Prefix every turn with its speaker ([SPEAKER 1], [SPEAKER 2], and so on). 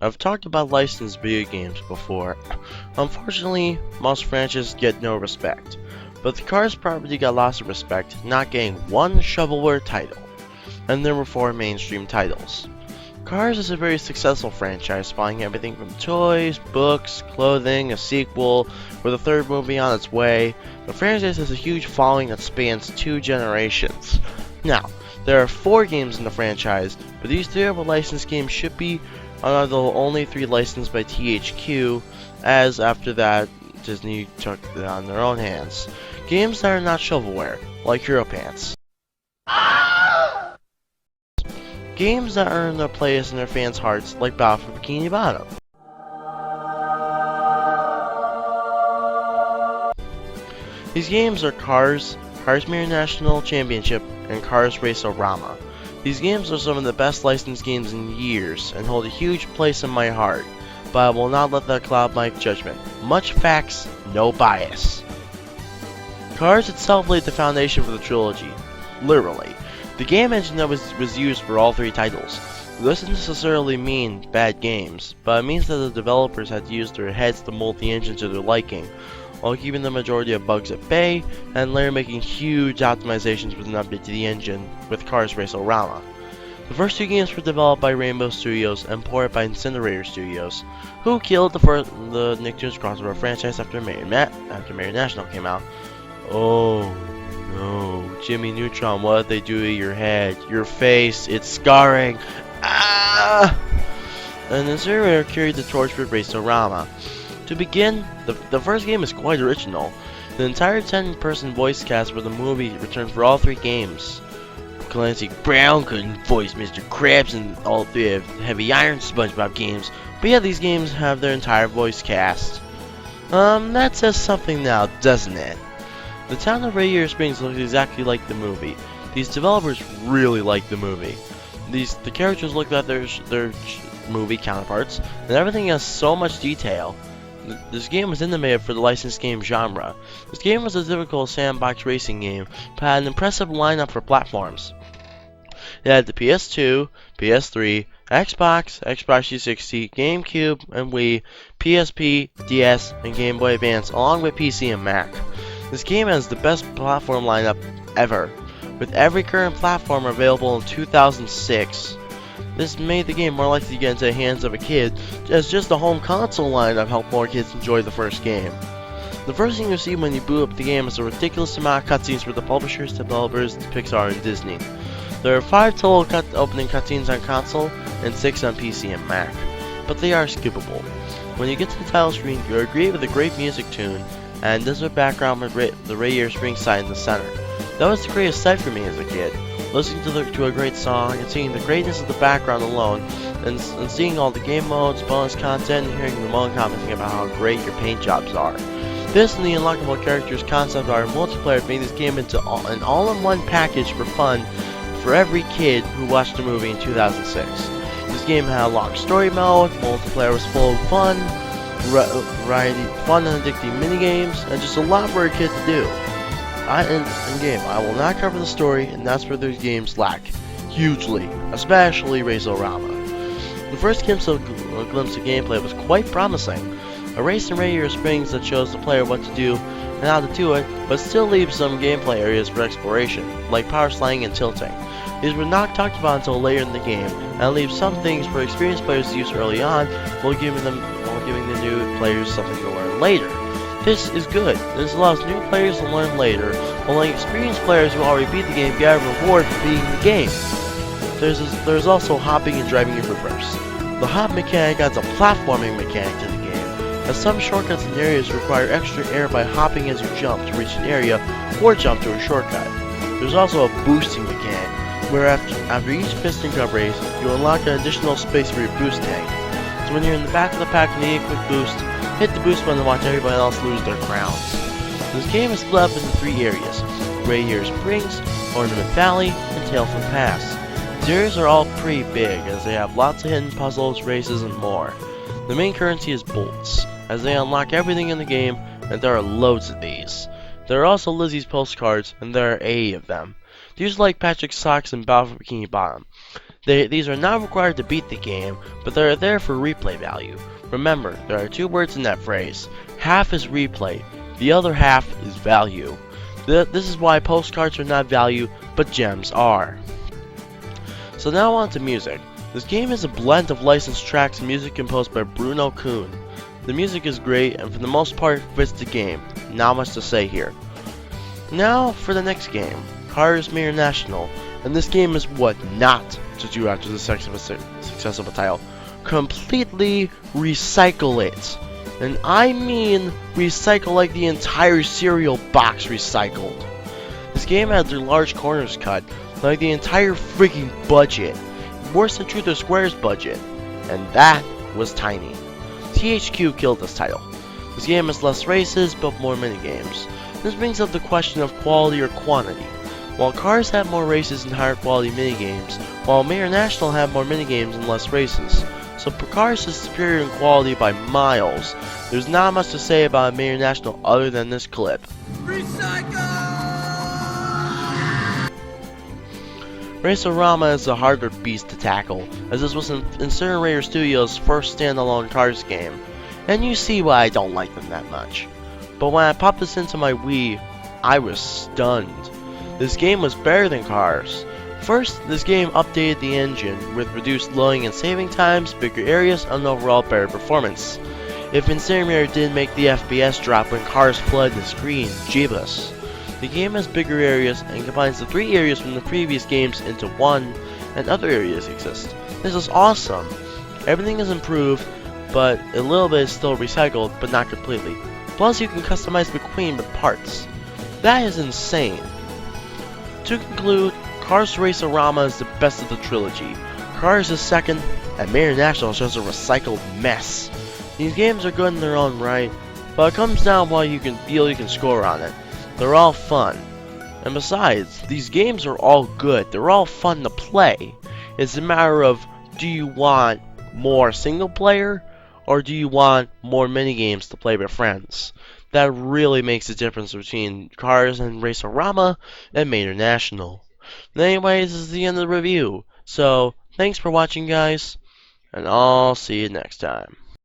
[SPEAKER 1] I've talked about licensed video games before. Unfortunately, most franchises get no respect, but the Cars property got lots of respect, not getting one shovelware title, and there were 4 mainstream titles. Cars is a very successful franchise, spawning everything from toys, books, clothing, a sequel, with a 3rd movie on its way. The franchise has a huge following that spans 2 generations. Now, there are 4 games in the franchise, but these 3 other licensed games should be the only 3 licensed by THQ, as after that, Disney took it on their own hands. Games that are not shovelware, like Hero Pants. Games that earn their place in their fans' hearts, like Battle for Bikini Bottom. These games are Cars, Cars Mirror National Championship, and Cars Race-O-Rama. These games are some of the best licensed games in years, and hold a huge place in my heart, but I will not let that cloud my judgment. Much facts, no bias. Cars itself laid the foundation for the trilogy. Literally. The game engine that was used for all 3 titles. This doesn't necessarily mean bad games, but it means that the developers had to use their heads to mold the engine to their liking, while keeping the majority of bugs at bay, and later making huge optimizations with an update to the engine with Cars Race-O-Rama. The first 2 games were developed by Rainbow Studios and ported by Incinerator Studios, who killed the Nicktoons crossover franchise after Mirror National came out. Oh no, Jimmy Neutron, what did they do to your head? Your face, it's scarring. Ah! And Incinerator carried the torch with Race-O-Rama. To begin, the first game is quite original. The entire 10-person voice cast for the movie returned for all 3 games. Clancy Brown couldn't voice Mr. Krabs in all 3 of Heavy Iron SpongeBob games, but yeah, these games have their entire voice cast. That says something now, doesn't it? The town of Radiator Springs looks exactly like the movie. These developers really like the movie. The characters look like their movie counterparts, and everything has so much detail. This game was innovative for the licensed game genre. This game was a typical sandbox racing game, but had an impressive lineup for platforms. It had the PS2, PS3, Xbox, Xbox 360, GameCube, and Wii, PSP, DS, and Game Boy Advance, along with PC and Mac. This game has the best platform lineup ever, with every current platform available in 2006. This made the game more likely to get into the hands of a kid, as just the home console lineup helped more kids enjoy the first game. The first thing you see when you boot up the game is a ridiculous amount of cutscenes for the publishers, developers, Pixar, and Disney. There are 5 total opening cutscenes on console, and 6 on PC and Mac, but they are skippable. When you get to the title screen, you are greeted with a great music tune, and desert background with the Radiator Springs sign in the center. That was the greatest sight for me as a kid. Listening to a great song and seeing the greatness of the background alone, and seeing all the game modes, bonus content, and hearing Ramon commenting about how great your paint jobs are. This and the unlockable characters, concept art, and multiplayer made this game into an all-in-one package for fun for every kid who watched the movie in 2006. This game had a long story mode, multiplayer was full of fun, variety, fun and addicting minigames, and just a lot for a kid to do. I will not cover the story, and that's where those games lack hugely, especially Race-O-Rama. The first glimpse of gameplay was quite promising. A race in Radiator Springs that shows the player what to do and how to do it, but still leaves some gameplay areas for exploration, like power sliding and tilting. These were not talked about until later in the game, and leaves some things for experienced players to use early on, while giving the new players something to learn later. This is good. This allows new players to learn later, while letting experienced players who already beat the game get a reward for beating the game. There's also hopping and driving in reverse. The hop mechanic adds a platforming mechanic to the game, as some shortcuts and areas require extra air by hopping as you jump to reach an area, or jump to a shortcut. There's also a boosting mechanic, where after each piston cup race, you unlock an additional space for your boost tank. So when you're in the back of the pack and need a quick boost, hit the boost button to watch everybody else lose their crowns. This game is split up into 3 areas: Radiator Springs, Ornament Valley, and Tailfin Pass. These areas are all pretty big, as they have lots of hidden puzzles, races, and more. The main currency is bolts, as they unlock everything in the game, and there are loads of these. There are also Lizzie's postcards, and there are 80 of them. These are like Patrick's socks and Battle for Bikini Bottom. These are not required to beat the game, but they are there for replay value. Remember, there are two words in that phrase. Half is replay, the other half is value. This is why postcards are not value, but gems are. So now on to music. This game is a blend of licensed tracks and music composed by Bruno Kuhn. The music is great and for the most part fits the game. Not much to say here. Now for the next game, Cars Mirror National. And this game is what not to do after the success of a title. Completely recycle it. And I mean recycle like the entire cereal box recycled. This game had their large corners cut, like the entire freaking budget. Worse than Truth or Square's budget. And that was tiny. THQ killed this title. This game has less races, but more minigames. This brings up the question of quality or quantity. While Cars have more races and higher quality minigames, while Mirror National have more minigames and less races. So Cars is superior in quality by miles. There's not much to say about Mirror National other than this clip. Race-O-Rama is a harder beast to tackle, as this was Incinerator Studios' first standalone Cars game, and you see why I don't like them that much. But when I popped this into my Wii, I was stunned. This game was better than Cars. First, this game updated the engine with reduced loading and saving times, bigger areas, and overall better performance. If Incinerator didn't make the FPS drop when Cars flooded the screen, jeebus. The game has bigger areas and combines the 3 areas from the previous games into one, and other areas exist. This is awesome. Everything is improved, but a little bit is still recycled, but not completely. Plus you can customize McQueen with parts. That is insane. To conclude, Cars Race-O-Rama is the best of the trilogy. Cars is second, and Mirror National is just a recycled mess. These games are good in their own right, but it comes down to what you can feel you can score on it. They're all fun. And besides, these games are all good. They're all fun to play. It's a matter of, do you want more single player, or do you want more minigames to play with friends? That really makes a difference between Cars and Race-O-Rama and Mirror National. Anyways, this is the end of the review. So, thanks for watching, guys, and I'll see you next time.